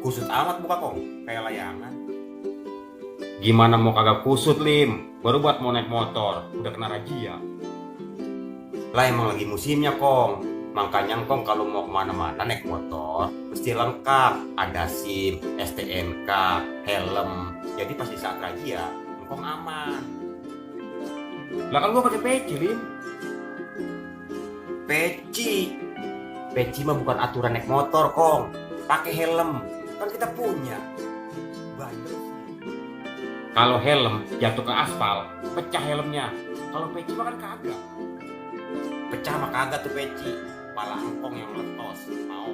Kusut amat muka kong, kayak layangan. Gimana mau kagak kusut, Lim? Baru buat mau naik motor, udah kena razia. Lah emang lagi musimnya kong. Makanya kong kalau mau kemana-mana naik motor mesti lengkap. Ada SIM, STNK, helm. Jadi pas di saat razia, kong aman. Lah kan gua pakai peci, Lim. Peci. Peci mah bukan aturan naik motor kong. Pakai helm. Kan kita punya. Bandel sih. Kalau helm jatuh ke aspal, pecah helmnya. Kalau peci mah kan kagak. Pecah mah kagak tuh peci. Kepala engkong yang meletos. Mau.